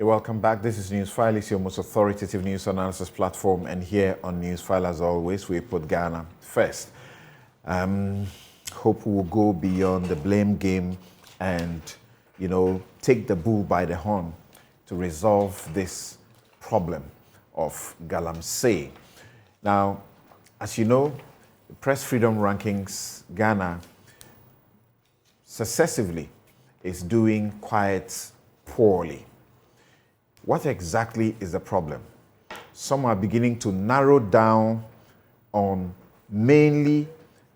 Welcome back. This is Newsfile. It's your most authoritative news analysis platform, and here on Newsfile, as always, we put Ghana first. Hope we will go beyond the blame game and, take the bull by the horn to resolve this problem of galamsey. Now, as you know, the Press Freedom Rankings, Ghana successively is doing quite poorly. What exactly is the problem? Some are beginning to narrow down on mainly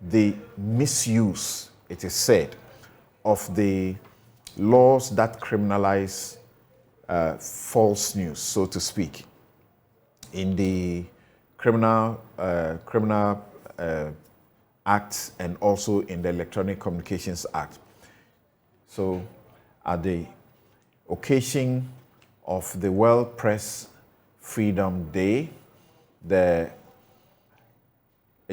the misuse, it is said, of the laws that criminalize false news, so to speak, in the Criminal Act and also in the Electronic Communications Act. So at the occasion of the World Press Freedom Day, the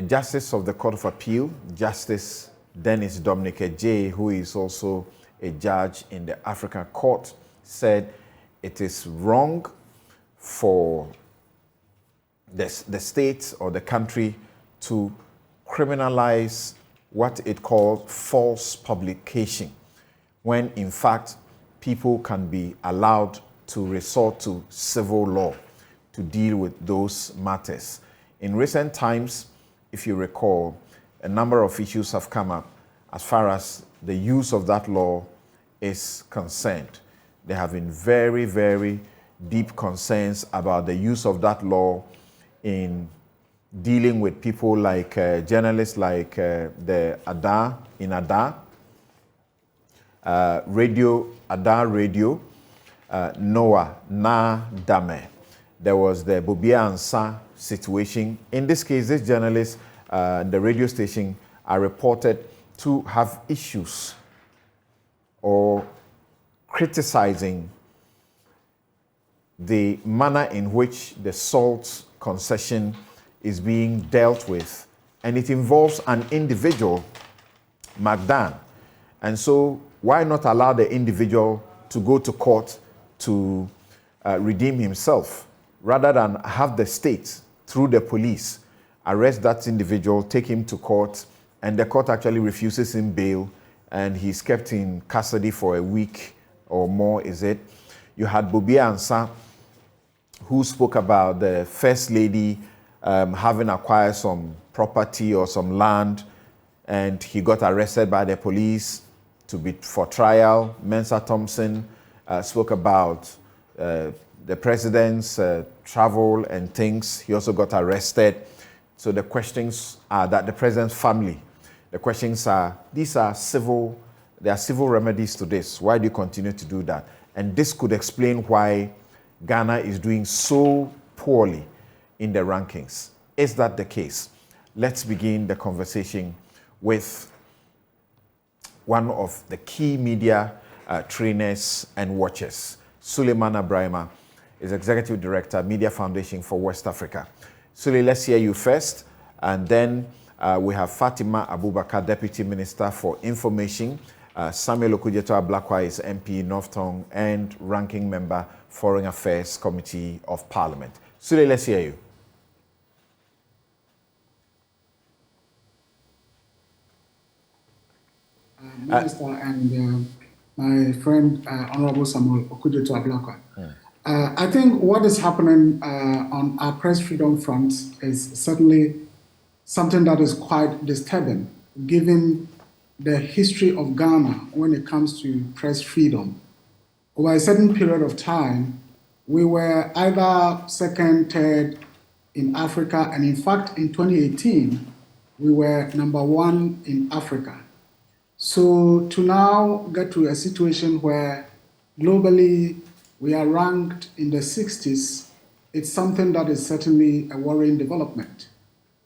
Justice of the Court of Appeal, Justice Dennis Dominic J., who is also a judge in the African Court, said it is wrong for the state or the country to criminalize what it called false publication, when in fact people can be allowed to resort to civil law to deal with those matters. In recent times, if you recall, a number of issues have come up as far as the use of that law is concerned. There have been very, very deep concerns about the use of that law in dealing with people like journalists like the Ada in Ada, Ada Radio, Noah Na Dame. There was the Bobia Ansa situation. In this case, this journalist, the radio station, are reported to have issues or criticizing the manner in which the salt concession is being dealt with. And it involves an individual, Magdan. And so why not allow the individual to go to court to redeem himself, rather than have the state, through the police, arrest that individual, take him to court, and the court actually refuses him bail, and he's kept in custody for a week or more, is it? You had Bobia Ansa, who spoke about the First Lady having acquired some property or some land, and he got arrested by the police to be for trial. Mensa Thompson spoke about the president's travel and things. He also got arrested. So the questions are that the president's family, the questions are, these are civil, there are civil remedies to this. Why do you continue to do that? And this could explain why Ghana is doing so poorly in the rankings. Is that the case? Let's begin the conversation with one of the key media trainers and watchers. Suleiman Abrahima is Executive Director, Media Foundation for West Africa. Sule, let's hear you first. And then we have Fatima Abubakar, Deputy Minister for Information. Samuel Okudzeto-Ablakwa is MP, North Tongue, and Ranking Member, Foreign Affairs Committee of Parliament. Sule, let's hear you. Minister and my friend, Honorable Samuel Okudzeto-Ablakwa. I think what is happening on our press freedom front is certainly something that is quite disturbing, given the history of Ghana when it comes to press freedom. Over a certain period of time, we were either second, third in Africa, and in fact, in 2018, we were #1 in Africa. So to now get to a situation where globally we are ranked in the 60s, it's something that is certainly a worrying development.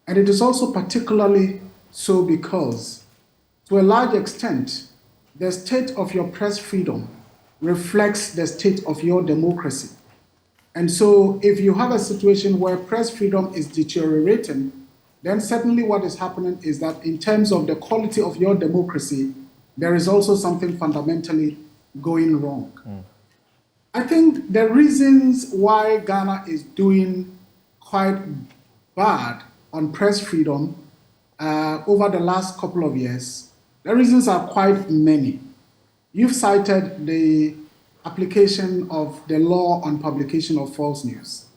And it is also particularly so because, to a large extent, the state of your press freedom reflects the state of your democracy. And so if you have a situation where press freedom is deteriorating, then certainly what is happening is that in terms of the quality of your democracy, there is also something fundamentally going wrong. I think the reasons why Ghana is doing quite bad on press freedom over the last couple of years, the reasons are quite many. You've cited the application of the law on publication of false news.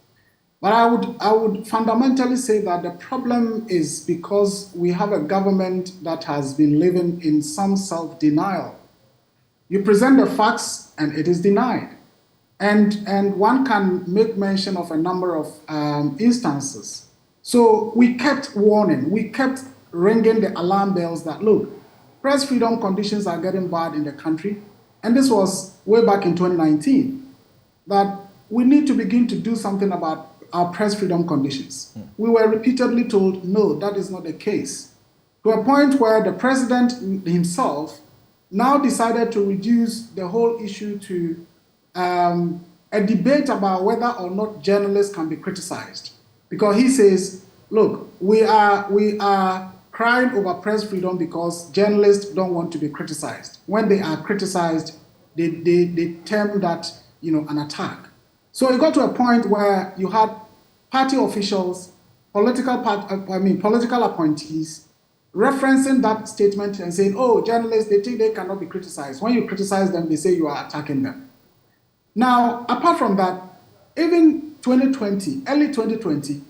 But I would fundamentally say that the problem is because we have a government that has been living in some self-denial. You present the facts and it is denied. And one can make mention of a number of instances. So we kept warning, we kept ringing the alarm bells that, look, press freedom conditions are getting bad in the country. And this was way back in 2019, that we need to begin to do something about our press freedom conditions. We were repeatedly told, no, that is not the case. To a point where the president himself now decided to reduce the whole issue to a debate about whether or not journalists can be criticized. Because he says, look, we are crying over press freedom because journalists don't want to be criticized. When they are criticized, they term that, an attack. So it got to a point where you had party officials, political appointees, referencing that statement and saying, oh, journalists, they think they cannot be criticized. When you criticize them, they say you are attacking them. Now, apart from that, even 2020, early 2020,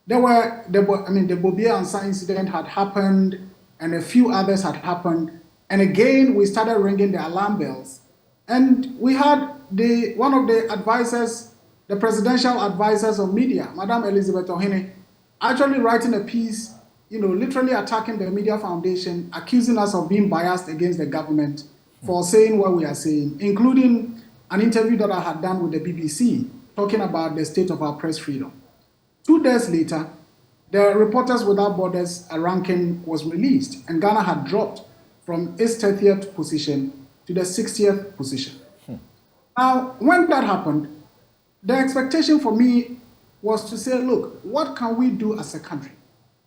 the Bobia Ansa incident had happened, and a few others had happened. And again, we started ringing the alarm bells. And we had one of the advisors, the presidential advisors of media, Madam Elizabeth Ohene, actually writing a piece, literally attacking the Media Foundation, accusing us of being biased against the government for saying what we are saying, including an interview that I had done with the BBC, talking about the state of our press freedom. 2 days later, the Reporters Without Borders ranking was released, and Ghana had dropped from its 30th position to the 60th position. Now, when that happened, the expectation for me was to say, look, what can we do as a country?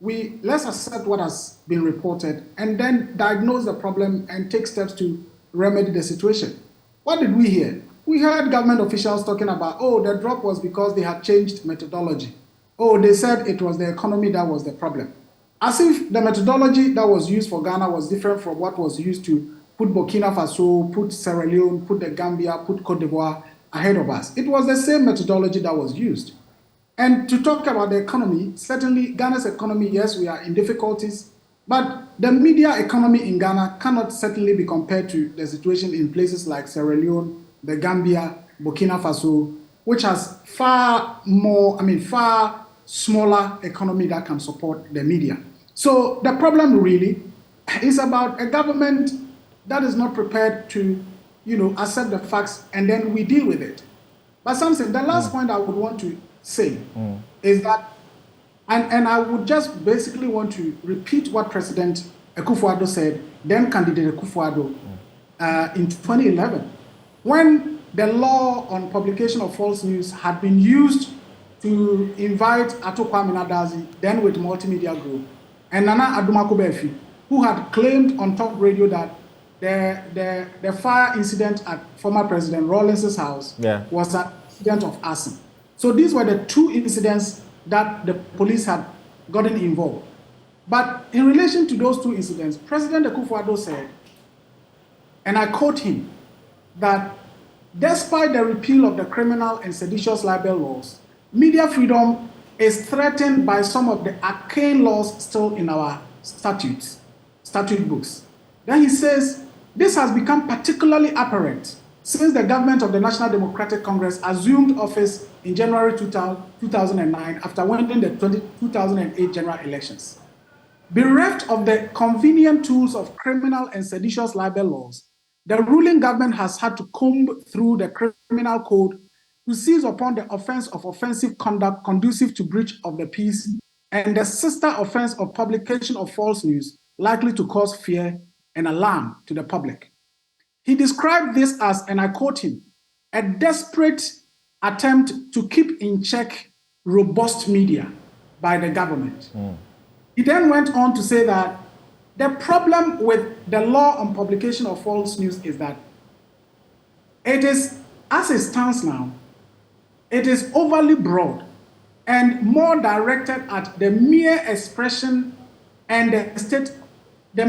Let's accept what has been reported and then diagnose the problem and take steps to remedy the situation. What did we hear? We heard government officials talking about, oh, the drop was because they had changed methodology. Oh, they said it was the economy that was the problem. As if the methodology that was used for Ghana was different from what was used to put Burkina Faso, put Sierra Leone, put the Gambia, put Cote d'Ivoire ahead of us. It was the same methodology that was used. And to talk about the economy, certainly Ghana's economy, yes, we are in difficulties, but the media economy in Ghana cannot certainly be compared to the situation in places like Sierra Leone, the Gambia, Burkina Faso, which has far smaller economy that can support the media. So the problem really is about a government that is not prepared to, accept the facts and then we deal with it. But something, the last point I would want to say is that, and I would just basically want to repeat what President Akufo-Addo said, then candidate Akufo-Addo, in 2011, when the law on publication of false news had been used to invite Ato Kwame Nadazi, then with Multimedia Group, and Nana Adumako Befi, who had claimed on top radio that the fire incident at former President Rawlings' house was an incident of arson. So these were the two incidents that the police had gotten involved. But in relation to those two incidents, President Akufo-Addo said, and I quote him, that despite the repeal of the criminal and seditious libel laws, media freedom is threatened by some of the arcane laws still in our statute books. Then he says, this has become particularly apparent since the government of the National Democratic Congress assumed office in January 2009 after winning the 2008 general elections. Bereft of the convenient tools of criminal and seditious libel laws, the ruling government has had to comb through the criminal code to seize upon the offense of offensive conduct conducive to breach of the peace and the sister offense of publication of false news likely to cause fear and alarm to the public. He described this as, and I quote him, a desperate attempt to keep in check robust media by the government. He then went on to say that the problem with the law on publication of false news is that it is as it stands now, it is overly broad and more directed at the mere expression and the state, a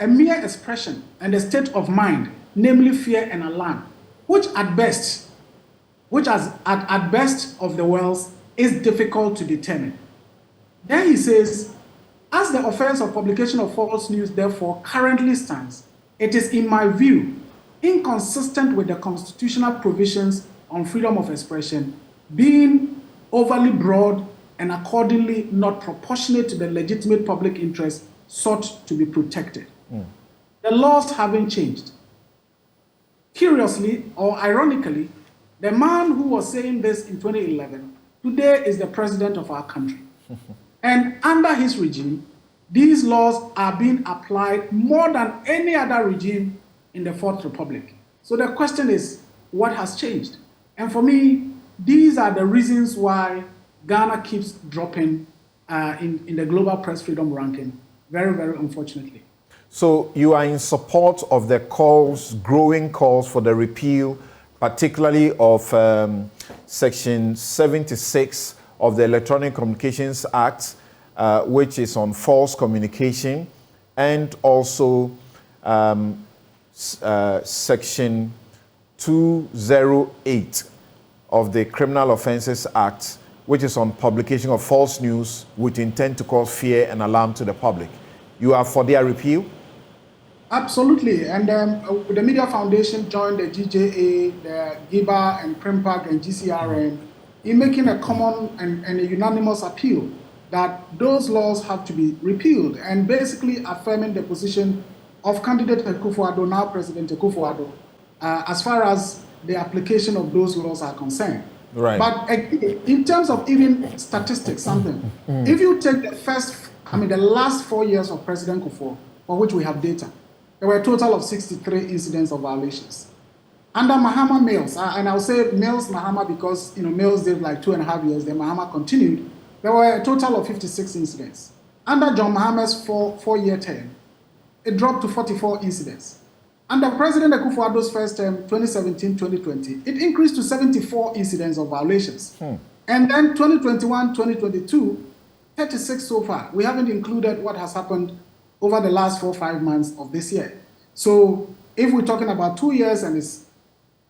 mere expression and the state of mind, namely fear and alarm, which at best of the worlds is difficult to determine. Then he says, as the offense of publication of false news therefore currently stands, it is in my view inconsistent with the constitutional provisions on freedom of expression, being overly broad and accordingly not proportionate to the legitimate public interest sought to be protected. The laws haven't changed. Curiously or ironically, the man who was saying this in 2011 today is the president of our country. And under his regime, these laws are being applied more than any other regime in the Fourth Republic. So the question is, what has changed? And for me, these are the reasons why Ghana keeps dropping in the global press freedom ranking, very, very unfortunately. So you are in support of the growing calls for the repeal, particularly of Section 76 of the Electronic Communications Act, which is on false communication, and also Section 208 of the Criminal Offences Act, which is on publication of false news with intent to cause fear and alarm to the public. You are for their repeal? Absolutely. And the Media Foundation joined the GJA, the GIBA and PRIMPAC and GCRN in making a common and a unanimous appeal that those laws have to be repealed, and basically affirming the position of candidate Akufo-Addo, now President Akufo-Addo, as far as the application of those laws are concerned. Right. But in terms of even statistics, if you take the last 4 years of President Akufo, for which we have data, there were a total of 63 incidents of violations. Under Mahama Mills, and I'll say Mills Mahama because Mills did like 2.5 years, then Mahama continued, there were a total of 56 incidents. Under John Mahama's four-year term, it dropped to 44 incidents. Under President Akufo-Addo's first term, 2017-2020, it increased to 74 incidents of violations. And then 2021-2022, 36 so far. We haven't included what has happened over the last 4 or 5 months of this year. So if we're talking about 2 years and it's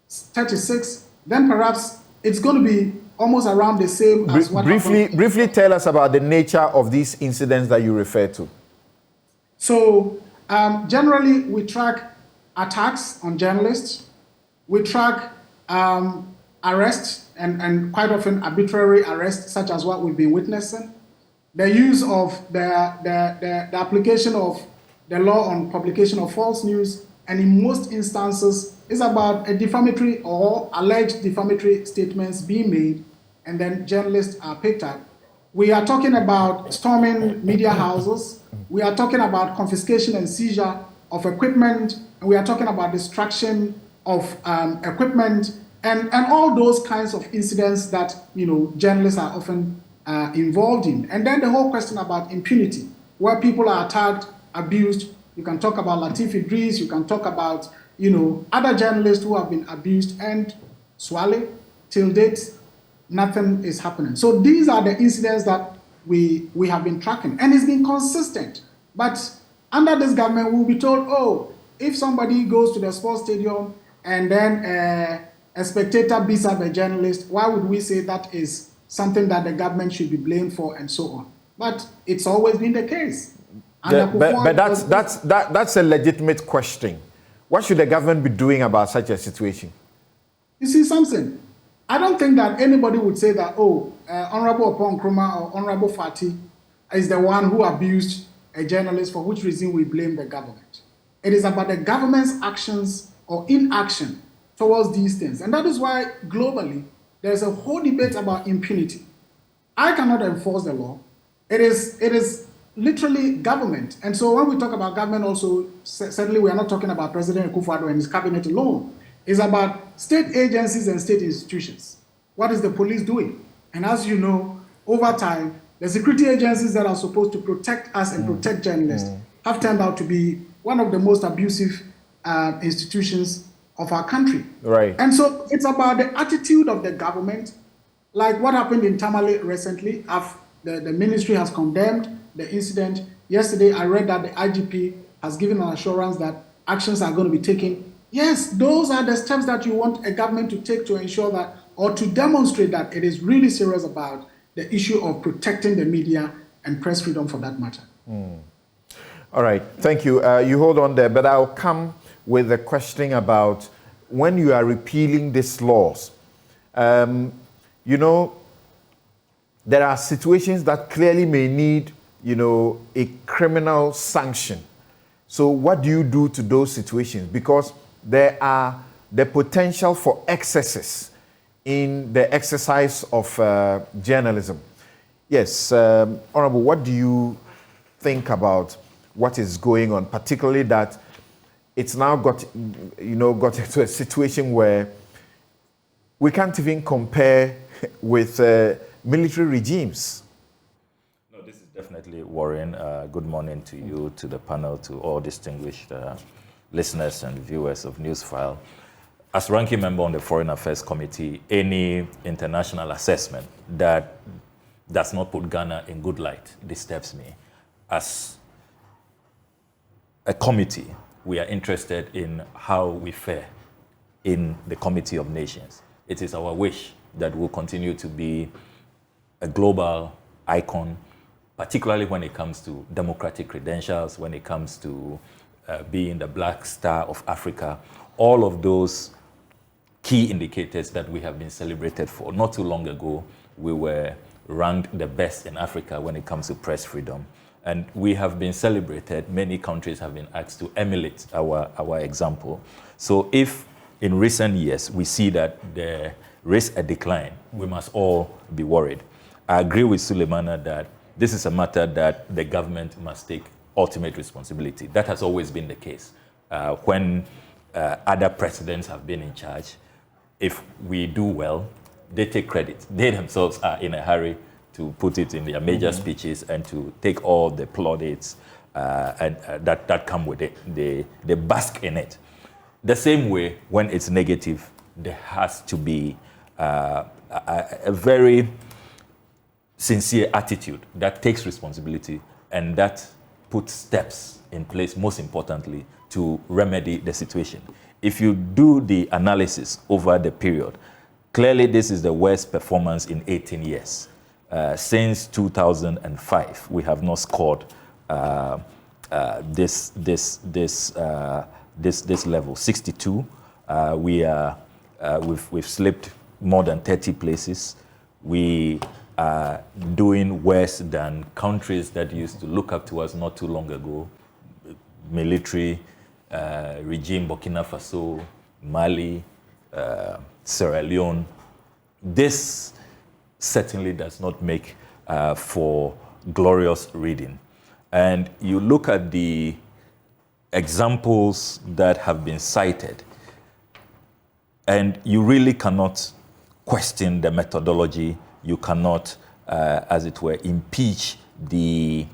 36, then perhaps it's going to be almost around the same as what briefly tell us about the nature of these incidents that you refer to. So generally, we track attacks on journalists. We track arrests and quite often arbitrary arrests, such as what we've been witnessing. The use of the application of the law on publication of false news, and in most instances, is about a defamatory or alleged defamatory statements being made, and then journalists are picked up. We are talking about storming media houses. We are talking about confiscation and seizure of equipment. And we are talking about destruction of equipment and all those kinds of incidents that journalists are often involved in. And then the whole question about impunity, where people are attacked, abused. You can talk about Latif Idris. You can talk about other journalists who have been abused, and Swale, till date, nothing is happening. So these are the incidents that we have been tracking, and it's been consistent. But under this government, we'll be told, oh, if somebody goes to the sports stadium and then a spectator beats up a journalist, why would we say that is something that the government should be blamed for, and so on? But it's always been the case. But that's a legitimate question. What should the government be doing about such a situation? You see something? I don't think that anybody would say that, Honorable Opon Nkrumah or Honorable Fati is the one who abused a journalist, for which reason we blame the government. It is about the government's actions or inaction towards these things. And that is why globally, there's a whole debate about impunity. I cannot enforce the law. It is literally government. And so when we talk about government also, certainly we are not talking about President Akufo-Addo and his cabinet alone. It's about state agencies and state institutions. What is the police doing? And as you know, over time, the security agencies that are supposed to protect us and protect journalists have turned out to be one of the most abusive institutions of our country. Right. And so it's about the attitude of the government, like what happened in Tamale recently. The ministry has condemned the incident. Yesterday, I read that the IGP has given an assurance that actions are going to be taken. Yes, those are the steps that you want a government to take to ensure that, or to demonstrate that it is really serious about the issue of protecting the media and press freedom for that matter. All right, thank you. You hold on there, but I'll come with a question about when you are repealing these laws. You know, there are situations that clearly may need, you know, a criminal sanction. So what do you do to those situations? Because there are the potential for excesses in the exercise of journalism. Yes, Honorable, what do you think about what is going on, particularly that it's now got into a situation where we can't even compare with military regimes? No, this is definitely worrying. Good morning to you, to the panel, to all distinguished listeners and viewers of Newsfile. As ranking member on the Foreign Affairs Committee, any international assessment that does not put Ghana in good light disturbs me. As a committee, we are interested in how we fare in the Committee of Nations. It is our wish that we'll continue to be a global icon, particularly when it comes to democratic credentials, when it comes to being the Black Star of Africa, all of those key indicators that we have been celebrated for. Not too long ago, we were ranked the best in Africa when it comes to press freedom. And we have been celebrated. Many countries have been asked to emulate our example. So if in recent years we see that there is a decline, we must all be worried. I agree with Suleimana that this is a matter that the government must take ultimate responsibility. That has always been the case. When other presidents have been in charge, if we do well, they take credit. They themselves are in a hurry to put it in their major speeches and to take all the plaudits that come with it. They bask in it. The same way, when it's negative, there has to be a very sincere attitude that takes responsibility and that puts steps in place, most importantly, to remedy the situation. If you do the analysis over the period, clearly this is the worst performance in 18 years. Since 2005, we have not scored this level. 62. We've slipped more than 30 places. We are doing worse than countries that used to look up to us not too long ago. Military regime, Burkina Faso, Mali, Sierra Leone. This certainly does not make for glorious reading. And you look at the examples that have been cited, and you really cannot question the methodology. You cannot, as it were, impeach the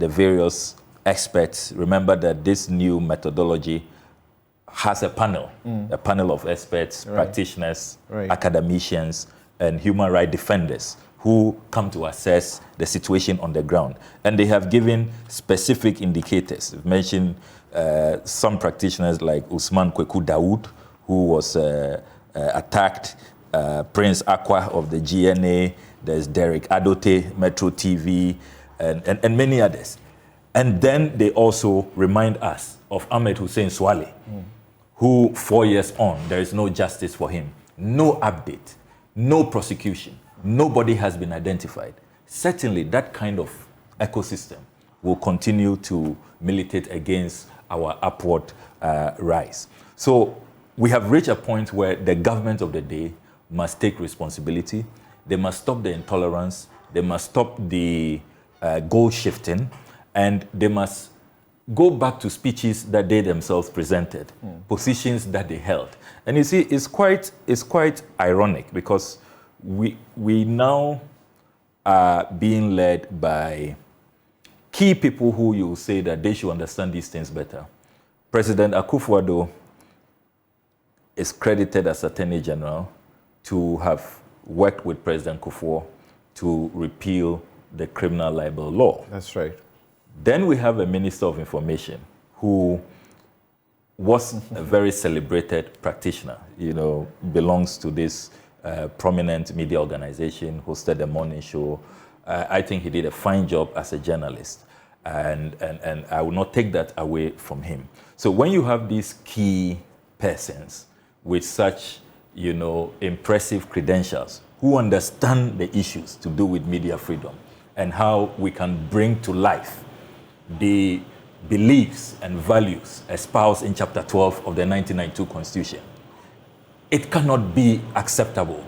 various experts. Remember that this new methodology has a panel of experts, practitioners, academicians, and human rights defenders who come to assess the situation on the ground. And they have given specific indicators. We've mentioned some practitioners like Usman Kweku Dawood, who was attacked, Prince Aqua of the GNA, there's Derek Adote, Metro TV, and many others. And then they also remind us of Ahmed Hussein Swale, who 4 years on, there is no justice for him, no update, no prosecution, nobody has been identified. Certainly that kind of ecosystem will continue to militate against our upward rise. So we have reached a point where the government of the day must take responsibility. They must stop the intolerance. They must stop the goal shifting, and they must go back to speeches that they themselves presented, positions that they held. And you see, it's quite ironic because we now are being led by key people who you say that they should understand these things better. President Akufo-Addo is credited as Attorney General to have worked with President Kufuor to repeal the criminal libel law. That's right. Then we have a Minister of Information who was a very celebrated practitioner, belongs to this prominent media organization, hosted a morning show. I think he did a fine job as a journalist, and I will not take that away from him. So when you have these key persons with such, impressive credentials, who understand the issues to do with media freedom and how we can bring to life the beliefs and values espoused in Chapter 12 of the 1992 Constitution, it cannot be acceptable.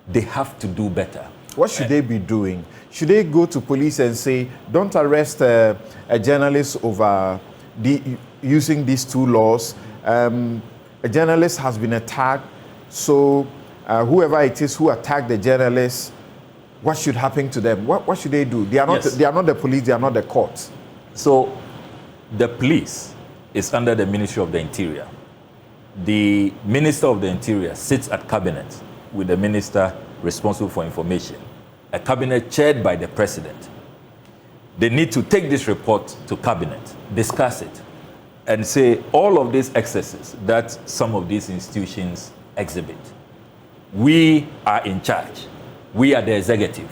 They have to do better. What should they be doing? Should they go to police and say, don't arrest a journalist over using these two laws? A journalist has been attacked, so whoever it is who attacked the journalist, what should happen to them? What should they do? They are not, they are not the police, they are not the courts. So the police is under the Ministry of the Interior. The Minister of the Interior sits at cabinet with the minister responsible for information, a cabinet chaired by the president. They need to take this report to cabinet, discuss it, and say all of these excesses that some of these institutions exhibit. We are in charge. We are the executive.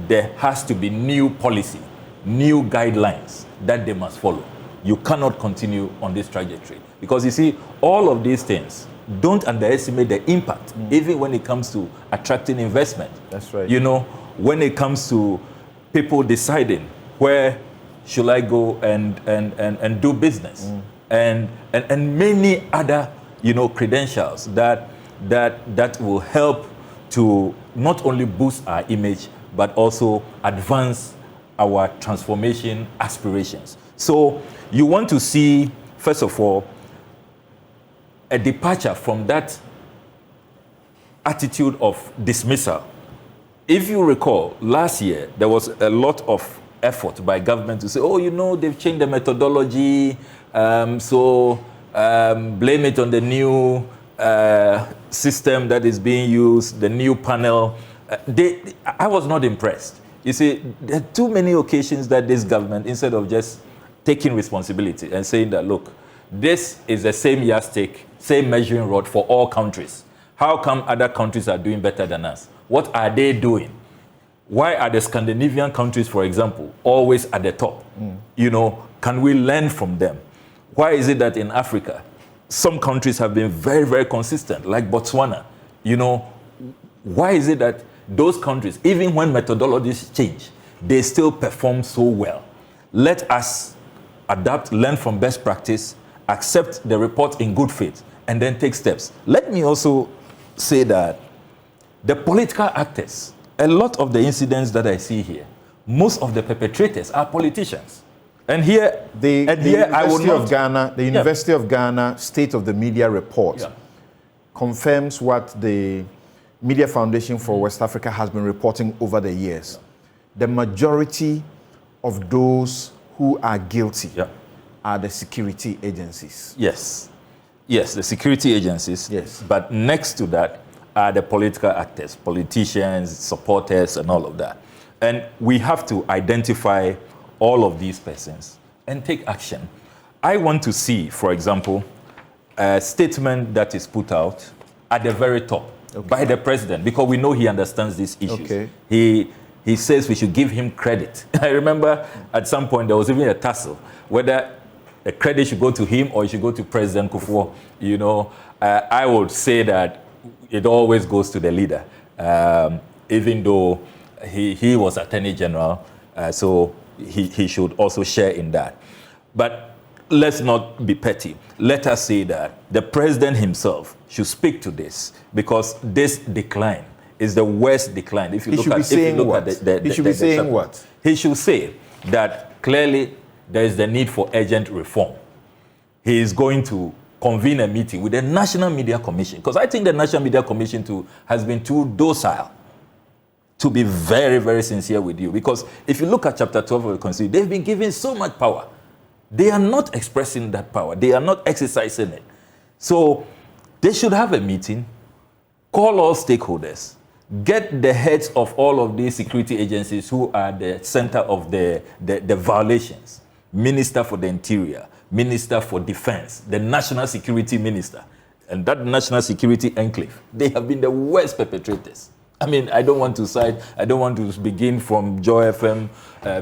There has to be new policy, new guidelines that they must follow. You cannot continue on this trajectory. Because you see, all of these things, don't underestimate the impact, even when it comes to attracting investment. That's right. When it comes to people deciding where should I go and do business, and many other credentials that will help to not only boost our image but also advance our transformation aspirations. So you want to see, first of all, a departure from that attitude of dismissal. If you recall, last year there was a lot of effort by government to say, they've changed the methodology, so blame it on the new system that is being used, the new panel. I was not impressed. You see, there are too many occasions that this government, instead of just taking responsibility and saying that, look, this is the same yardstick, same measuring rod for all countries. How come other countries are doing better than us? What are they doing? Why are the Scandinavian countries, for example, always at the top? Can we learn from them? Why is it that in Africa, some countries have been very, very consistent, like Botswana? Why is it that those countries, even when methodologies change, they still perform so well? Let us adapt, learn from best practice, accept the report in good faith, and then take steps. Let me also say that the political actors, a lot of the incidents that I see here, most of the perpetrators are politicians. And here, the University of Ghana State of the Media report confirms what the Media Foundation for West Africa has been reporting over the years. The majority of those who are guilty are the security agencies. Yes, the security agencies. Yes. But next to that are the political actors, politicians, supporters, and all of that. And we have to identify all of these persons and take action. I want to see, for example, a statement that is put out at the very top by the president, because we know he understands these issues. Okay. He says we should give him credit. I remember at some point there was even a tussle whether the credit should go to him or it should go to President Kufuor. I would say that it always goes to the leader, even though he was Attorney General, so he should also share in that. But let's not be petty. Let us say that the president himself should speak to this, because this decline is the worst decline. If you look at he should be saying what? He should say that clearly there is the need for urgent reform. He is going to convene a meeting with the National Media Commission, because I think the National Media Commission too has been too docile, to be very, very sincere with you. Because if you look at Chapter 12 of the Constitution, they've been given so much power. They are not expressing that power. They are not exercising it. So they should have a meeting, call all stakeholders, get the heads of all of these security agencies who are the center of the violations. Minister for the Interior, Minister for Defense, the National Security Minister, and that National Security Enclave. They have been the worst perpetrators. I mean, I don't want to begin from Joy FM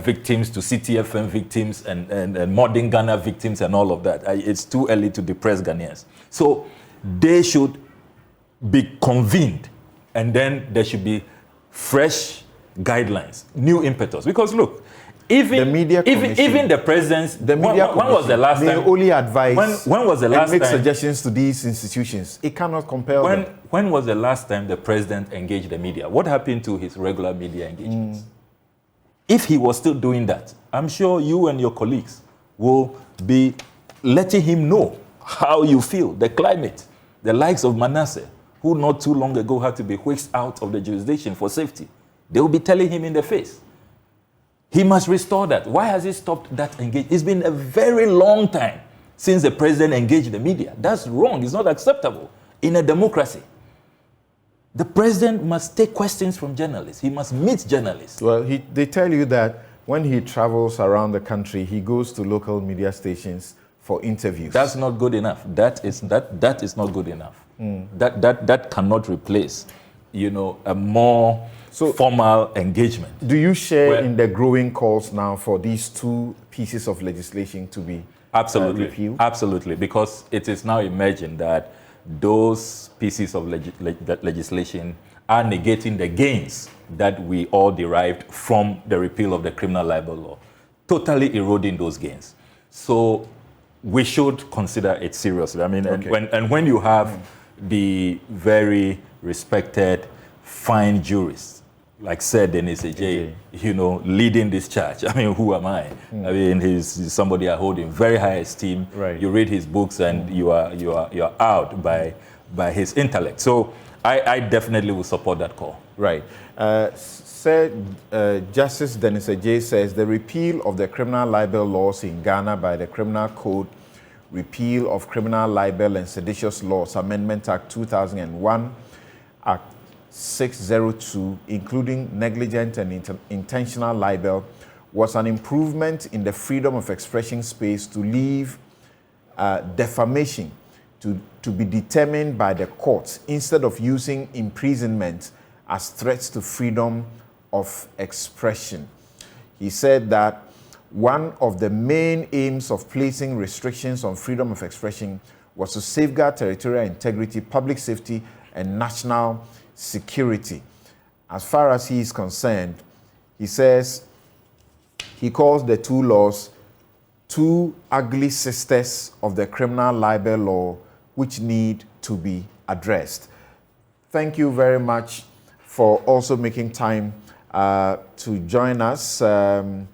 victims to City FM victims and modern Ghana victims and all of that. It's too early to depress Ghanaians. So they should be convened, and then there should be fresh guidelines, new impetus. Because look, even the presidents, when was the last time? They only advise when was the last and make time, suggestions to these institutions. It cannot compel them. When was the last time the president engaged the media? What happened to his regular media engagements? If he was still doing that, I'm sure you and your colleagues will be letting him know how you feel, the climate, the likes of Manasseh, who not too long ago had to be whisked out of the jurisdiction for safety. They will be telling him in the face. He must restore that. Why has he stopped that engagement? It's been a very long time since the president engaged the media. That's wrong. It's not acceptable in a democracy. The president must take questions from journalists. He must meet journalists. Well, they tell you that when he travels around the country, he goes to local media stations for interviews. That's not good enough. That is not good enough. That cannot replace, a more formal engagement. Do you share in the growing calls now for these two pieces of legislation to be repealed? Absolutely, because it is now emerging that those pieces of legislation are negating the gains that we all derived from the repeal of the criminal libel law, totally eroding those gains. So we should consider it seriously. I mean, and when you have the very respected, fine jurists, like said Dennis Ejay, leading this charge. I mean, who am I? I mean, he's somebody I hold in very high esteem. Right. You read his books and you are out by his intellect. So I definitely will support that call. Right. Justice Dennis Ejay says the repeal of the criminal libel laws in Ghana by the Criminal Code, Repeal of Criminal Libel and Seditious Laws Amendment Act 2001, Act 602, including negligent and intentional libel, was an improvement in the freedom of expression space to leave defamation to be determined by the courts instead of using imprisonment as threats to freedom of expression. He said that one of the main aims of placing restrictions on freedom of expression was to safeguard territorial integrity, public safety, and national security. As far as he is concerned, he says he calls the two laws two ugly sisters of the criminal libel law which need to be addressed. Thank you very much for also making time to join us, Fatima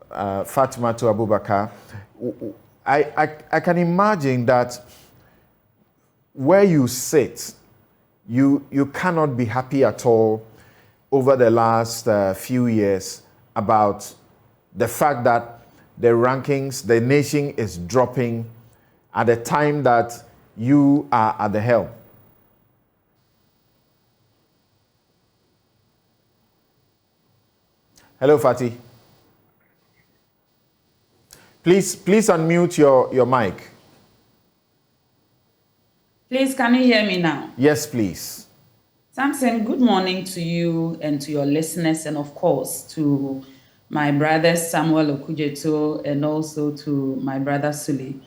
to Abubakar. I can imagine that where you sit, you cannot be happy at all over the last few years about the fact that the rankings, the nation is dropping at the time that you are at the helm. Hello, Fatih. Please unmute your mic. Please, can you hear me now? Yes, please. Samson, good morning to you and to your listeners, and of course to my brother Samuel Okujeto and also to my brother Suli.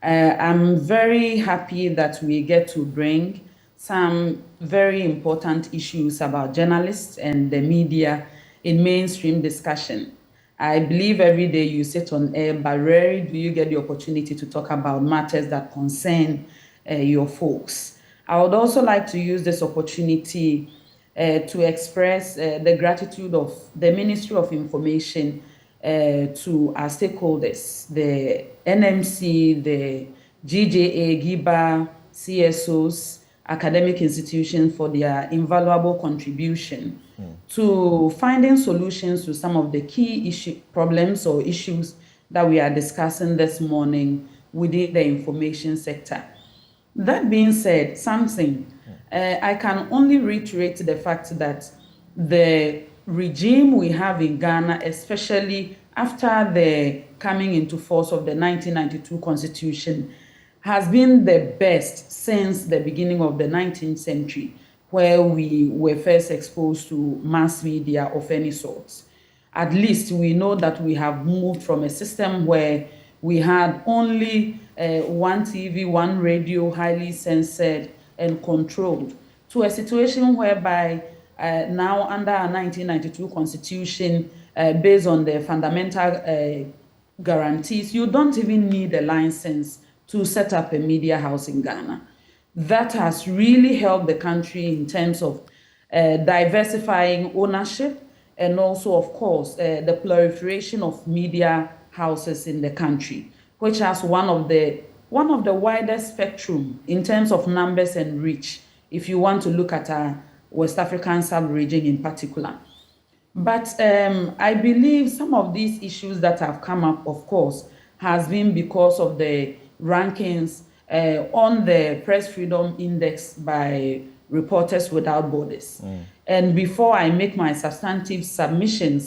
I'm very happy that we get to bring some very important issues about journalists and the media in mainstream discussion. I believe every day you sit on air, but rarely do you get the opportunity to talk about matters that concern your folks. I would also like to use this opportunity to express the gratitude of the Ministry of Information to our stakeholders, the NMC, the GJA, GIBA, CSOs, academic institutions for their invaluable contribution to finding solutions to some of the key problems or issues that we are discussing this morning within the information sector. That being said, I can only reiterate the fact that the regime we have in Ghana, especially after the coming into force of the 1992 Constitution, has been the best since the beginning of the 19th century, where we were first exposed to mass media of any sort. At least we know that we have moved from a system where we had only one TV, one radio, highly censored and controlled, to a situation whereby now under our 1992 Constitution, based on the fundamental guarantees, you don't even need a license to set up a media house in Ghana. That has really helped the country in terms of diversifying ownership, and also, of course, the proliferation of media houses in the country, which has one of the widest spectrum in terms of numbers and reach, if you want to look at our West African sub-region in particular. But I believe some of these issues that have come up, of course, has been because of the rankings on the Press Freedom Index by Reporters Without Borders. And before I make my substantive submission,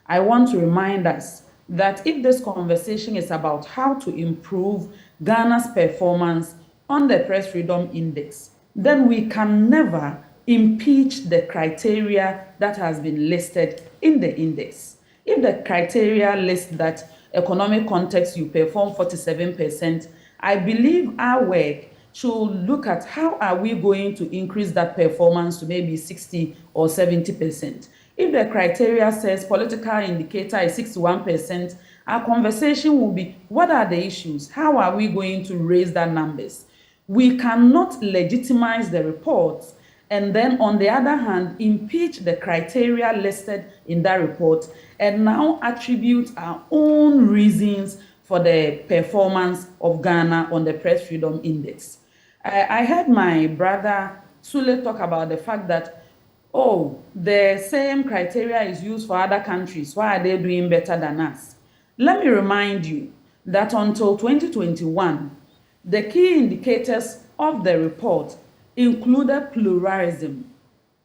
I want to remind us that if this conversation is about how to improve Ghana's performance on the Press Freedom Index, then we can never impeach the criteria that has been listed in the index. If the criteria list that economic context you perform 47%, I believe our work should look at how are we going to increase that performance to maybe 60 or 70%. If the criteria says political indicator is 61%, our conversation will be, what are the issues? How are we going to raise that numbers? We cannot legitimize the reports and then, on the other hand, impeach the criteria listed in that report and now attribute our own reasons for the performance of Ghana on the Press Freedom Index. I heard my brother Sule talk about the fact that, oh, the same criteria is used for other countries. Why are they doing better than us? Let me remind you that until 2021, the key indicators of the report included pluralism.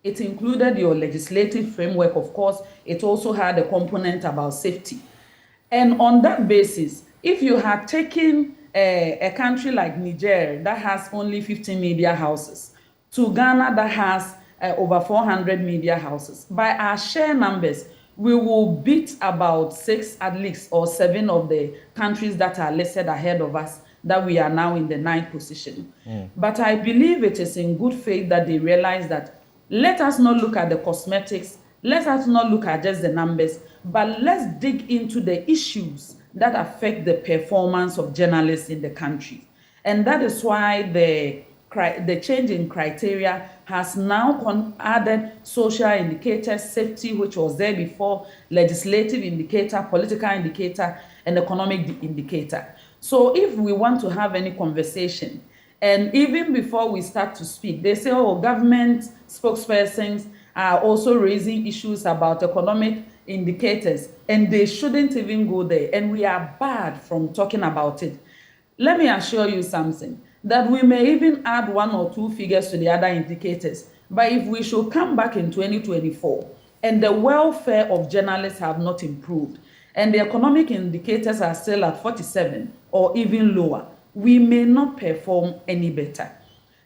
It included your legislative framework, of course. It also had a component about safety. And on that basis, if you had taken a country like Niger that has only 15 media houses to Ghana that has over 400 media houses, by our share numbers, we will beat about 6 at least or 7 of the countries that are listed ahead of us, that we are now in the 9th position. But I believe it is in good faith that they realize that let us not look at the cosmetics, let us not look at just the numbers, but let's dig into the issues that affect the performance of journalists in the country. And that is why the change in criteria has now added social indicators, safety, which was there before, legislative indicator, political indicator, and economic indicator. So if we want to have any conversation, and even before we start to speak, they say, oh, government spokespersons are also raising issues about economic indicators, and they shouldn't even go there, and we are barred from talking about it. Let me assure you something, that we may even add 1 or 2 figures to the other indicators, but if we should come back in 2024 and the welfare of journalists have not improved, and the economic indicators are still at 47 or even lower, we may not perform any better.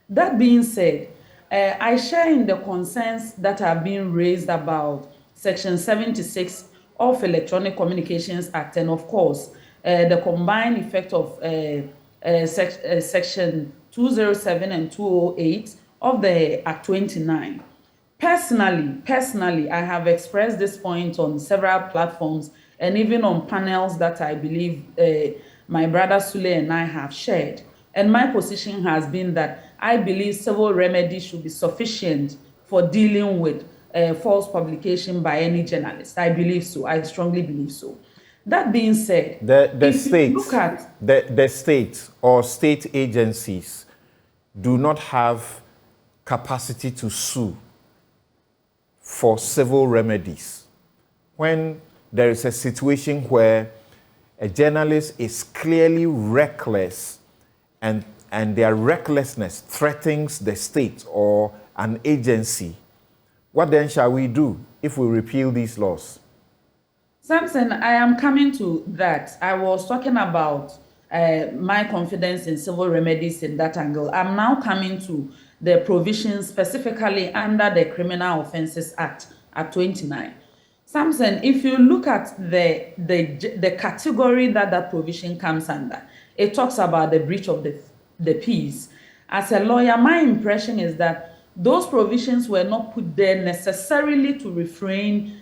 That being said, I share in the concerns that are being raised about Section 76 of Electronic Communications Act, and of course, the combined effect of Section 207 and 208 of the Act 29. Personally, I have expressed this point on several platforms and even on panels that I believe my brother Sule and I have shared. And my position has been that I believe civil remedies should be sufficient for dealing with false publication by any journalist. I believe so. I strongly believe so. That being said, the state or state agencies do not have capacity to sue for civil remedies. When there is a situation where a journalist is clearly reckless and their recklessness threatens the state or an agency, what then shall we do if we repeal these laws? Samson, I am coming to that. I was talking about my confidence in civil remedies in that angle. I'm now coming to the provisions specifically under the Criminal Offences Act at 29. Samson, if you look at the category that provision comes under, it talks about the breach of the peace. As a lawyer, my impression is that those provisions were not put there necessarily to refrain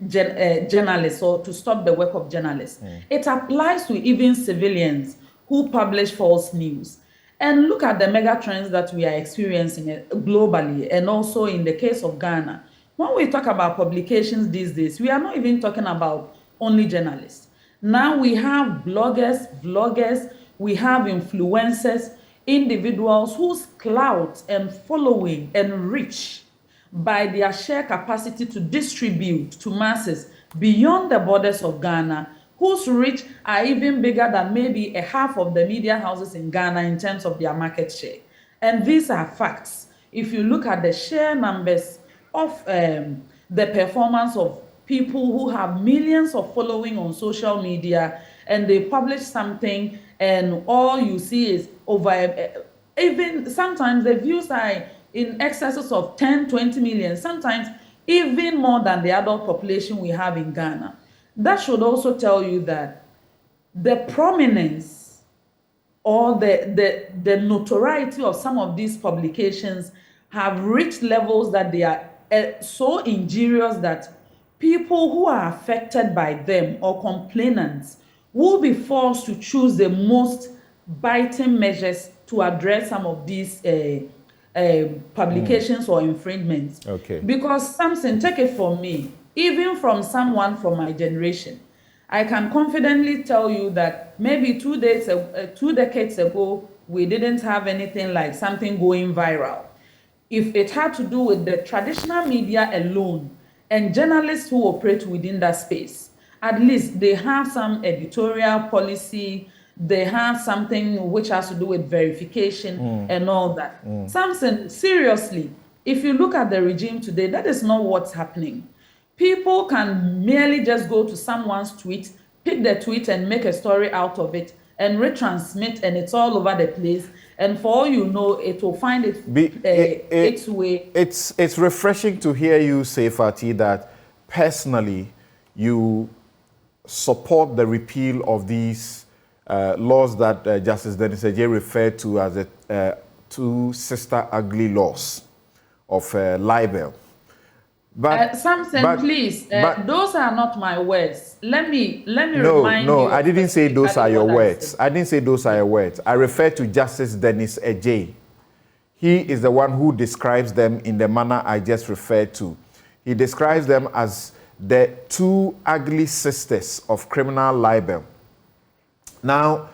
journalists or to stop the work of journalists. It applies to even civilians who publish false news. And look at the mega trends that we are experiencing globally and also in the case of Ghana. When we talk about publications these days, we are not even talking about only journalists. Now we have bloggers, vloggers, we have influencers, individuals whose clout and following and reach by their sheer capacity to distribute to masses beyond the borders of Ghana, whose reach are even bigger than maybe a half of the media houses in Ghana in terms of their market share. And these are facts. If you look at the share numbers of the performance of people who have millions of following on social media and they publish something and all you see is over, even sometimes the views are in excesses of 10, 20 million, sometimes even more than the adult population we have in Ghana. That should also tell you that the prominence or the notoriety of some of these publications have reached levels that they are so injurious that people who are affected by them or complainants will be forced to choose the most biting measures to address some of these publications or infringements. Okay. Because Samson, take it from me, even from someone from my generation, I can confidently tell you that maybe 2 decades ago, we didn't have anything like something going viral. If it had to do with the traditional media alone and journalists who operate within that space, at least they have some editorial policy, they have something which has to do with verification and all that. Samson, seriously, if you look at the regime today, that is not what's happening. People can merely just go to someone's tweet, pick the tweet and make a story out of it and retransmit, and it's all over the place. And for all you know, it will find its way. It's refreshing to hear you say, Fatih, that personally you support the repeal of these laws that Justice Dennis Ejie referred to as the two sister ugly laws of libel. But Samson, please, those are not my words. Let me remind you. No, I didn't say those are your words. I didn't say those are your words. I refer to Justice Dennis Ejie. He is the one who describes them in the manner I just referred to. He describes them as the two ugly sisters of criminal libel. Now,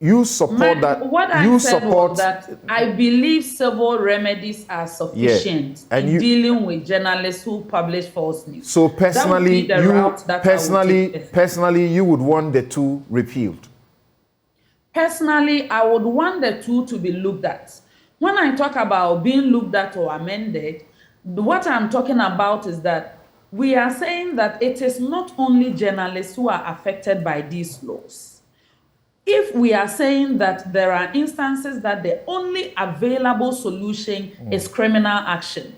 you support that. What I said was that I believe civil remedies are sufficient in dealing with journalists who publish false news. So personally, you would want the two repealed. Personally, I would want the two to be looked at. When I talk about being looked at or amended, what I'm talking about is that we are saying that it is not only journalists who are affected by these laws. If we are saying that there are instances that the only available solution is criminal action,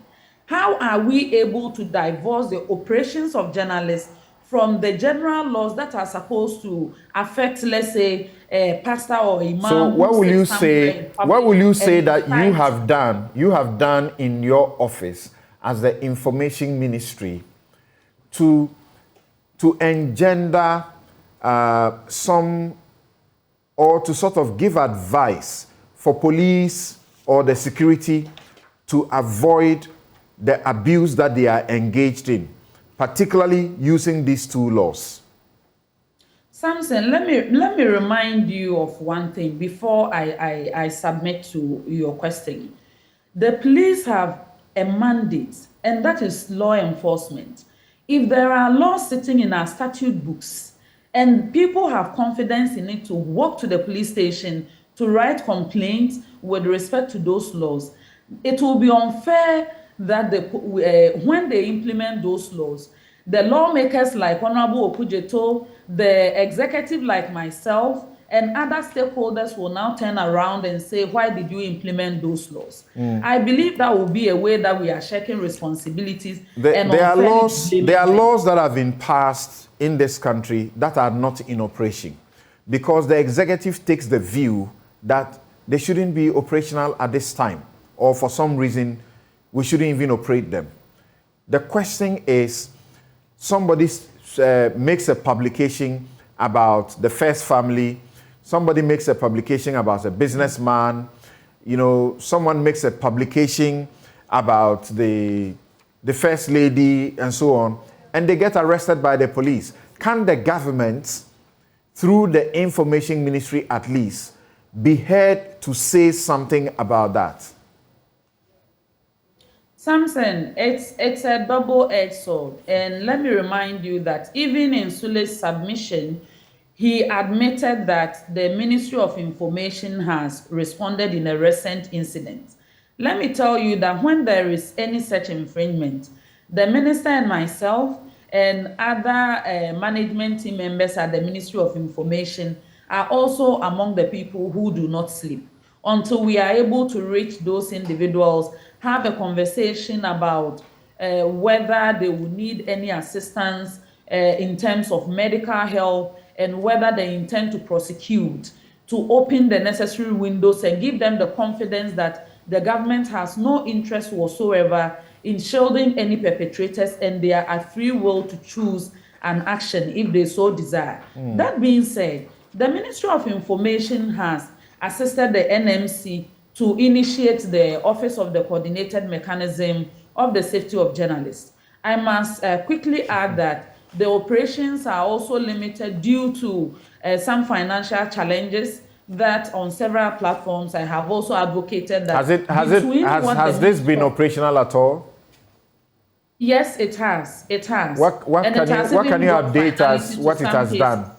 how are we able to divorce the operations of journalists from the general laws that are supposed to affect, let's say, a pastor or imam? So what will you say? What will you say that you have done? You have done in your office as the information ministry to engender some, or to sort of give advice for police or the security to avoid the abuse that they are engaged in, particularly using these two laws? Samson, let me remind you of one thing before I submit to your question. The police have a mandate, and that is law enforcement. If there are laws sitting in our statute books and people have confidence in it to walk to the police station to write complaints with respect to those laws. It will be unfair that when they implement those laws, the lawmakers like Honorable Okujeto, the executive like myself, and other stakeholders will now turn around and say, why did you implement those laws? I believe that will be a way that we are sharing responsibilities. There are laws that have been passed in this country that are not in operation because the executive takes the view that they shouldn't be operational at this time, or for some reason we shouldn't even operate them. The question is, somebody makes a publication about the first family, somebody makes a publication about a businessman, someone makes a publication about the first lady and so on, and they get arrested by the police. Can the government, through the information ministry at least, be heard to say something about that? Samson, it's a double-edged sword. And let me remind you that even in Sule's submission, he admitted that the Ministry of Information has responded in a recent incident. Let me tell you that when there is any such infringement, the minister and myself and other management team members at the Ministry of Information are also among the people who do not sleep until we are able to reach those individuals, have a conversation about whether they will need any assistance in terms of medical help, and whether they intend to prosecute, to open the necessary windows and give them the confidence that the government has no interest whatsoever in shielding any perpetrators, and they are at free will to choose an action if they so desire. That being said, the Ministry of Information has assisted the NMC to initiate the Office of the Coordinated Mechanism of the Safety of Journalists. I must quickly add that the operations are also limited due to some financial challenges that on several platforms I have also advocated that. Has this been operational at all? Yes, it has. It has. What can you update us what it has done?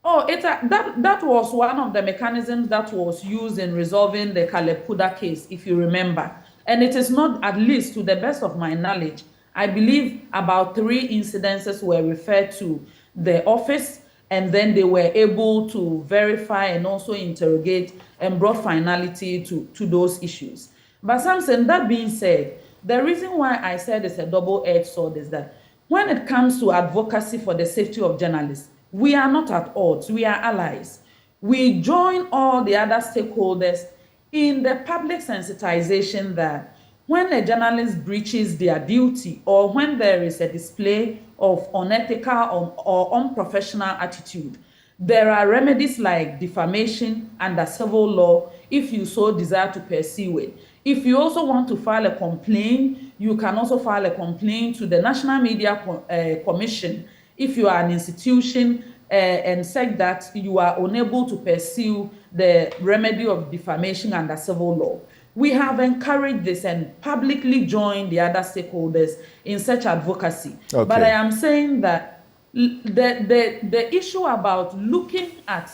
Oh, that was one of the mechanisms that was used in resolving the Kalepuda case, if you remember. And it is not, at least to the best of my knowledge, I believe about 3 incidences were referred to the office, and then they were able to verify and also interrogate and brought finality to those issues. But Samson, that being said, the reason why I said it's a double-edged sword is that when it comes to advocacy for the safety of journalists, we are not at odds, we are allies. We join all the other stakeholders in the public sensitization that when a journalist breaches their duty, or when there is a display of unethical or unprofessional attitude, there are remedies like defamation under civil law if you so desire to pursue it. If you also want to file a complaint, you can also file a complaint to the National Media Commission if you are an institution and said that you are unable to pursue the remedy of defamation under civil law. We have encouraged this and publicly joined the other stakeholders in such advocacy. Okay. But I am saying that the issue about looking at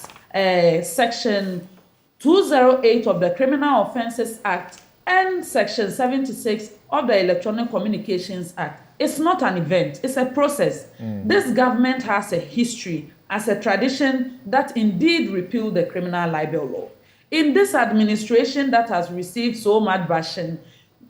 Section 208 of the Criminal Offences Act and Section 76 of the Electronic Communications Act is not an event, it's a process. This government has a history as a tradition that indeed repealed the criminal libel law. In this administration that has received so much bashing,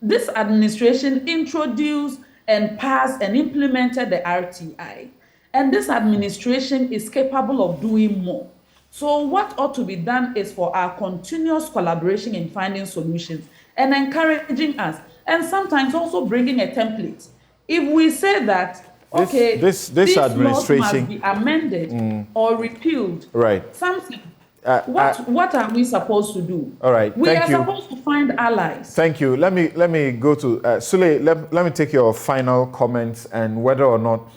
this administration introduced and passed and implemented the RTI. And this administration is capable of doing more. So what ought to be done is for our continuous collaboration in finding solutions and encouraging us, and sometimes also bringing a template. If we say that, okay, this administration must be amended or repealed, right? Something. What are we supposed to do? All right, we are supposed to find allies. Thank you. Let me go to Sule. Let me take your final comments and whether or not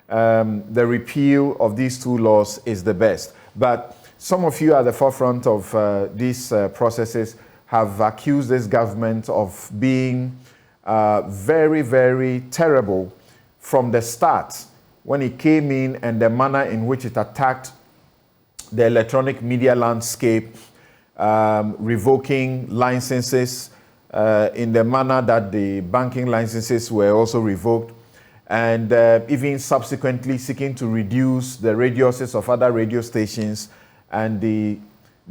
the repeal of these 2 laws is the best. But some of you at the forefront of these processes have accused this government of being very, very terrible from the start when it came in and the manner in which it attacked the electronic media landscape, revoking licenses in the manner that the banking licenses were also revoked, and even subsequently seeking to reduce the radiuses of other radio stations. And the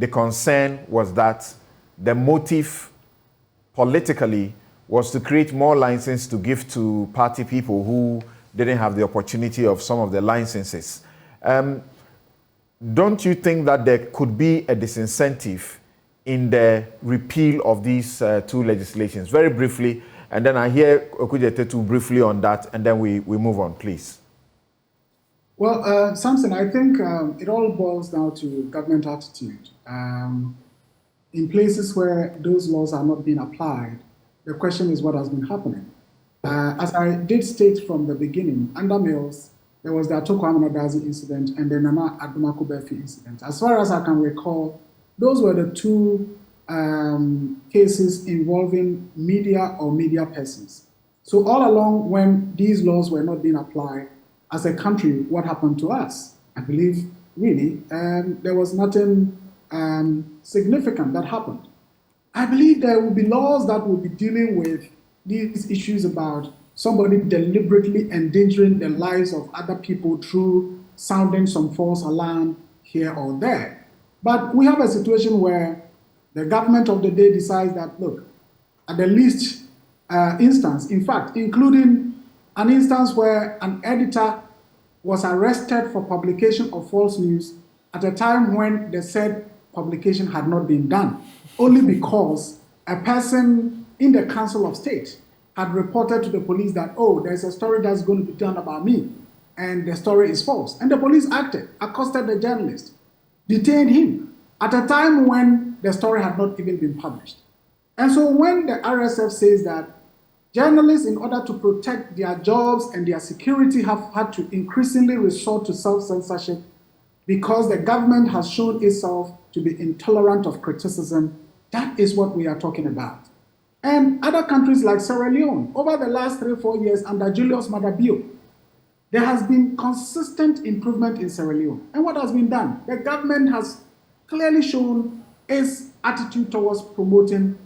concern was that the motive politically was to create more licenses to give to party people who didn't have the opportunity of some of the licenses. Don't you think that there could be a disincentive in the repeal of these two legislations? Very briefly, and then I hear Okudzeto briefly on that, and then we move on, please. Well, Samson, I think it all boils down to government attitude. In places where those laws are not being applied, the question is what has been happening. As I did state from the beginning, under Mills, there was the Atoko Amanadazi incident and the Nana Adomako Befi incident. As far as I can recall, those were the two cases involving media or media persons. So all along when these laws were not being applied, as a country, what happened to us? I believe, really, there was nothing significant that happened. I believe there will be laws that will be dealing with these issues about somebody deliberately endangering the lives of other people through sounding some false alarm here or there. But we have a situation where the government of the day decides that, look, at the least instance, in fact, including an instance where an editor was arrested for publication of false news at a time when the said publication had not been done, only because a person in the Council of State had reported to the police that, oh, there's a story that's going to be done about me, and the story is false. And the police acted, accosted the journalist, detained him at a time when the story had not even been published. And so when the RSF says that journalists, in order to protect their jobs and their security, have had to increasingly resort to self-censorship because the government has shown itself to be intolerant of criticism, that is what we are talking about. And other countries like Sierra Leone, over the last 3-4 years under Julius Maada Bio, there has been consistent improvement in Sierra Leone. And what has been done? The government has clearly shown its attitude towards promoting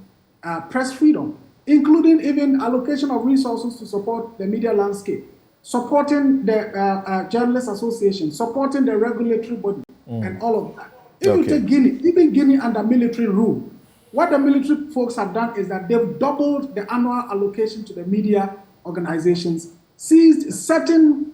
press freedom, including even allocation of resources to support the media landscape, supporting the Journalists Association, supporting the regulatory body, and all of that. If you take Guinea, even Guinea under military rule, what the military folks have done is that they've doubled the annual allocation to the media organizations, seized certain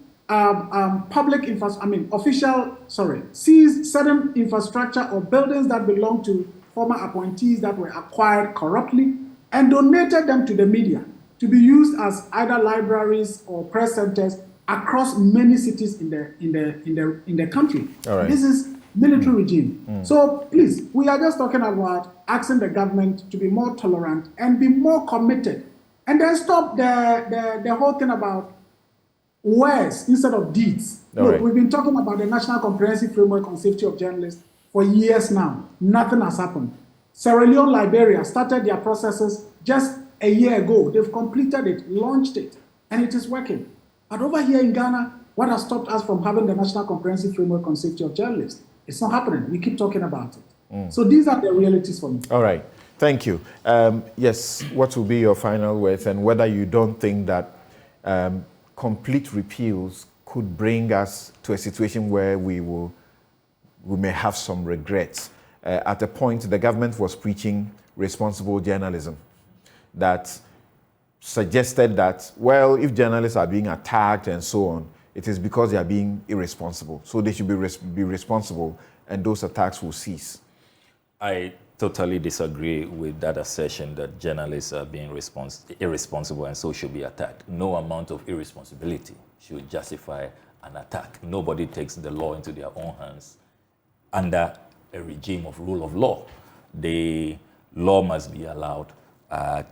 seized certain infrastructure or buildings that belong to former appointees that were acquired corruptly, and donated them to the media to be used as either libraries or press centers across many cities in the country. All right. This is military regime. So please, we are just talking about asking the government to be more tolerant and be more committed, and then stop the whole thing about words instead of deeds. All Look, right. we've been talking about the National Comprehensive Framework on Safety of Journalists for years now. Nothing has happened. Sierra Leone, Liberia started their processes just a year ago. They've completed it, launched it, and it is working. But over here in Ghana, what has stopped us from having the National Comprehensive Framework on Safety of Journalists? It's not happening. We keep talking about it. So these are the realities for me. All right. Thank you. Yes, what will be your final words, and whether you don't think that complete repeals could bring us to a situation where we may have some regrets. At a point, the government was preaching responsible journalism that suggested that, well, if journalists are being attacked and so on, it is because they are being irresponsible. So they should be responsible, and those attacks will cease. I totally disagree with that assertion that journalists are being irresponsible and so should be attacked. No amount of irresponsibility should justify an attack. Nobody takes the law into their own hands under a regime of rule of law. The law must be allowed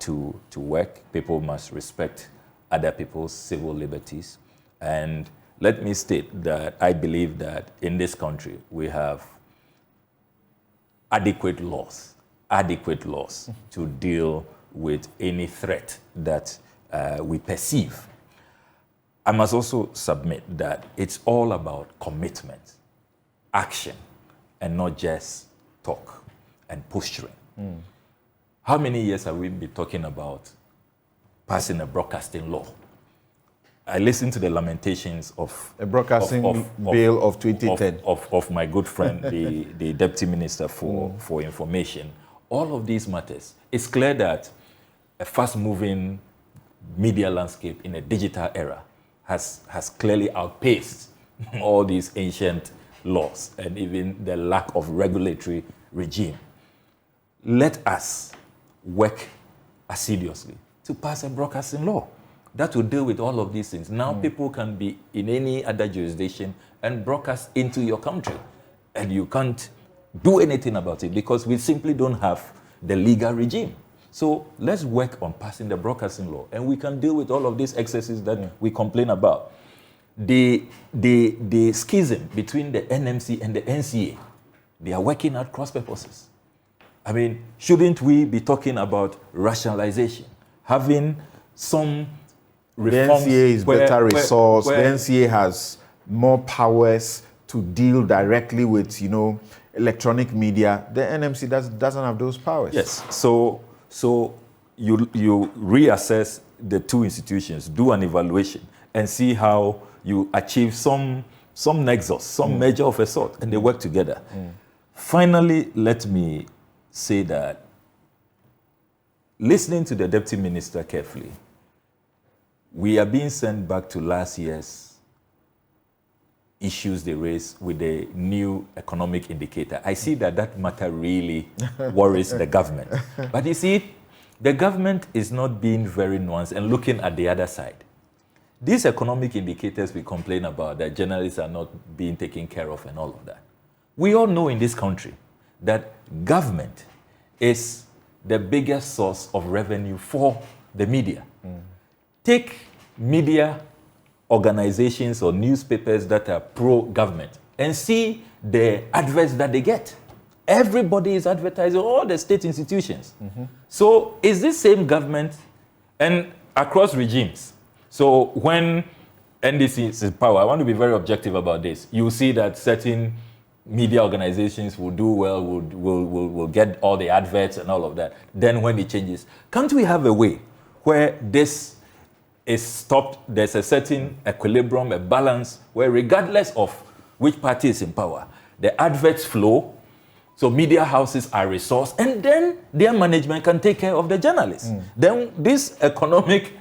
to work. People must respect other people's civil liberties. And let me state that I believe that in this country we have adequate laws to deal with any threat that we perceive. I must also submit that it's all about commitment, action, and not just talk and posturing. How many years have we been talking about passing a broadcasting law? I listened to the lamentations of a broadcasting bill of 2010 of my good friend, the Deputy Minister for Information. All of these matters. It's clear that a fast-moving media landscape in a digital era has clearly outpaced all these ancient laws and even the lack of regulatory regime. Let us work assiduously to pass a broadcasting law that will deal with all of these things. Now people can be in any other jurisdiction and broadcast into your country, and you can't do anything about it because we simply don't have the legal regime. So let's work on passing the broadcasting law, and we can deal with all of these excesses that we complain about. The schism between the NMC and the NCA, they are working out cross purposes. I mean, shouldn't we be talking about rationalization, having some reforms? The NCA is better resourced. The NCA has more powers to deal directly with, electronic media. The NMC doesn't have those powers. Yes. So you reassess the two institutions, do an evaluation, and see how you achieve some nexus, some measure of a sort, and they work together. Finally, let me say that listening to the Deputy Minister carefully, we are being sent back to last year's issues they raised with the new economic indicator. I see that matter really worries the government. But you see, the government is not being very nuanced and looking at the other side. These economic indicators we complain about, that journalists are not being taken care of and all of that. We all know in this country that government is the biggest source of revenue for the media. Take media organizations or newspapers that are pro-government and see the adverts that they get. Everybody is advertising, all the state institutions. So is this same government and across regimes? So when NDC is in power, I want to be very objective about this. You see that certain media organizations will do well, will get all the adverts and all of that. Then when it changes, can't we have a way where this is stopped? There's a certain equilibrium, a balance, where regardless of which party is in power, the adverts flow, so media houses are resourced, and then their management can take care of the journalists. Then this economic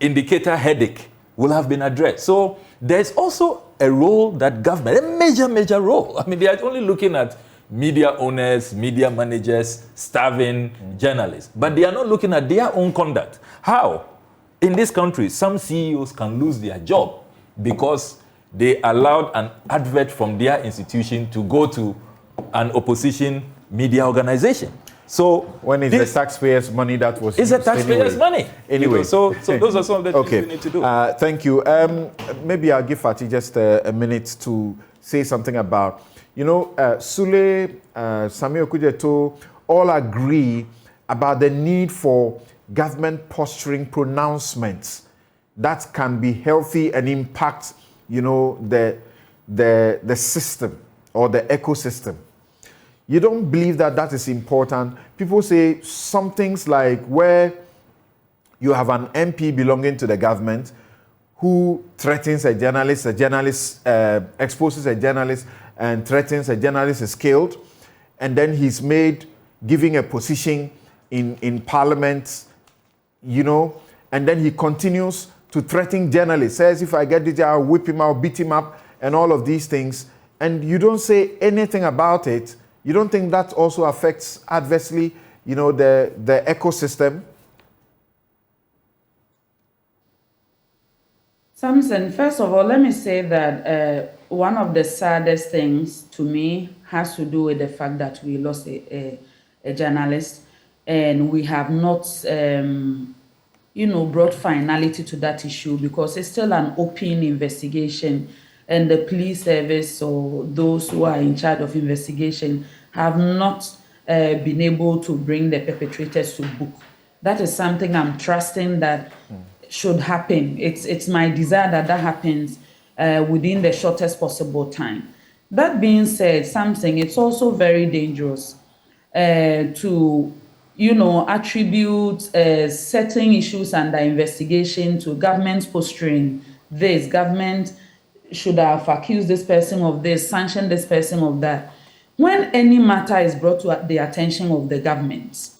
indicator headache will have been addressed. So there's also a role that government, a major role. I mean, they are only looking at media owners, media managers, starving journalists, but they are not looking at their own conduct. How? In this country, some CEOs can lose their job because they allowed an advert from their institution to go to an opposition media organization. So when it's the taxpayers' money that was used, it's the taxpayers' money. Anyway, so those are some of the things we need to do. Thank you. Maybe I'll give Fatih just a minute to say something about, Sule, Samuel Okujeto all agree about the need for government posturing pronouncements that can be healthy and impact, the system or the ecosystem. You don't believe that is important. People say some things like where you have an MP belonging to the government who threatens a journalist exposes a journalist and threatens a journalist is killed, and then he's giving a position in parliament, and then he continues to threaten journalists, says if I get this, I'll whip him, I'll beat him up, and all of these things, and you don't say anything about it. You don't think that also affects adversely, the ecosystem? Samson, first of all, let me say that one of the saddest things to me has to do with the fact that we lost a journalist, and we have not, brought finality to that issue because it's still an open investigation. And the police service or those who are in charge of investigation have not been able to bring the perpetrators to book. That is something I'm trusting that should happen. It's my desire that that happens within the shortest possible time. That being said, something, it's also very dangerous to, attribute certain issues under investigation to government posturing this. Government should have accused this person of this, sanctioned this person of that. When any matter is brought to the attention of the government,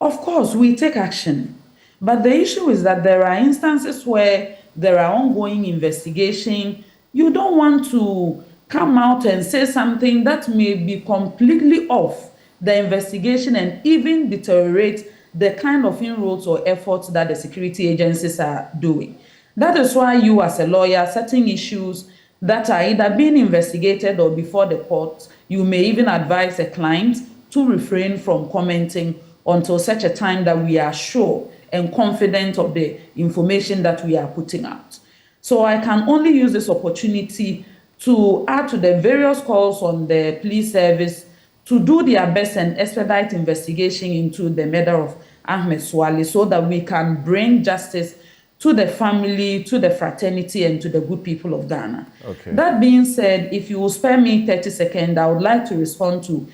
of course, we take action. But the issue is that there are instances where there are ongoing investigation. You don't want to come out and say something that may be completely off the investigation and even deteriorate the kind of inroads or efforts that the security agencies are doing. That is why you, as a lawyer, certain issues that are either being investigated or before the court, you may even advise a client to refrain from commenting until such a time that we are sure and confident of the information that we are putting out. So I can only use this opportunity to add to the various calls on the police service to do their best and expedite investigation into the murder of Ahmed Swale so that we can bring justice to the family, to the fraternity, and to the good people of Ghana. Okay. That being said, if you will spare me 30 seconds, I would like to respond to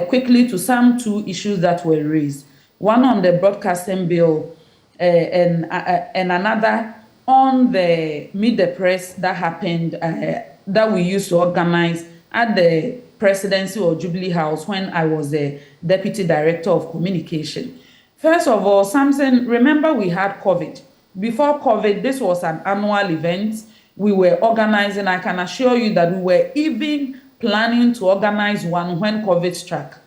quickly to some two issues that were raised. One on the broadcasting bill and another on the Meet the Press that happened, that we used to organize at the Presidency or Jubilee House when I was the Deputy Director of Communication. First of all, something, remember we had COVID. Before COVID, this was an annual event. We were organizing. I can assure you that we were even planning to organize one when COVID struck.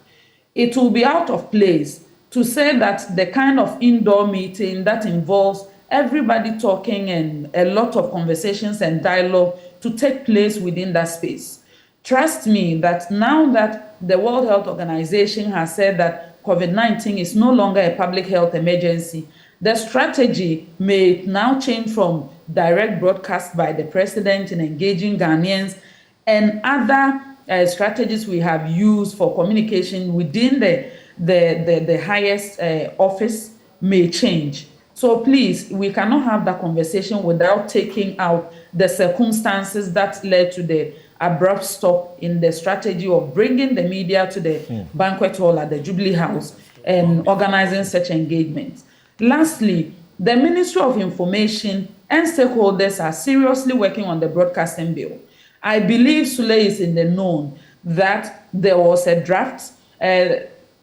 It will be out of place to say that the kind of indoor meeting that involves everybody talking and a lot of conversations and dialogue to take place within that space. Trust me that now that the World Health Organization has said that COVID-19 is no longer a public health emergency, the strategy may now change from direct broadcast by the president in engaging Ghanaians and other strategies we have used for communication within the highest office may change. So please, we cannot have that conversation without taking out the circumstances that led to the abrupt stop in the strategy of bringing the media to the banquet hall at the Jubilee House and organizing such engagements. Lastly, the Ministry of Information and stakeholders are seriously working on the broadcasting bill. I believe Sule is in the know that there was a draft.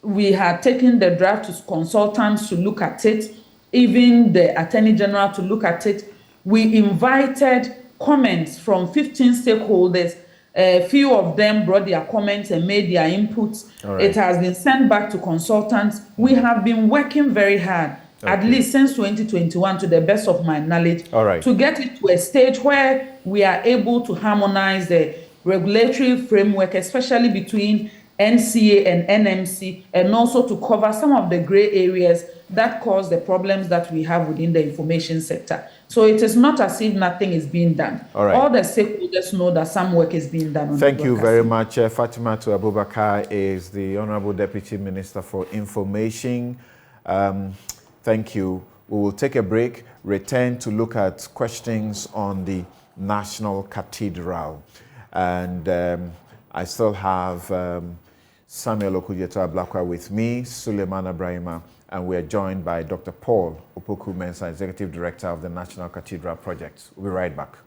We had taken the draft to consultants to look at it, even the Attorney General to look at it. We invited comments from 15 stakeholders. A few of them brought their comments and made their inputs. Right. It has been sent back to consultants. We have been working very hard, at least since 2021, to the best of my knowledge, to get it to a stage where we are able to harmonize the regulatory framework, especially between NCA and NMC, and also to cover some of the gray areas that cause the problems that we have within the information sector. So it is not as if nothing is being done. All the stakeholders know that some work is being done. Thank you very much. Fatimatu Abubakar is the Honorable Deputy Minister for Information. Thank you. We will take a break, return to look at questions on the National Cathedral. And I still have Samuel Okudzeto-Ablakwa with me, Suleiman Abrahima, and we are joined by Dr. Paul Opoku-Mensah, Executive Director of the National Cathedral Project. We'll be right back.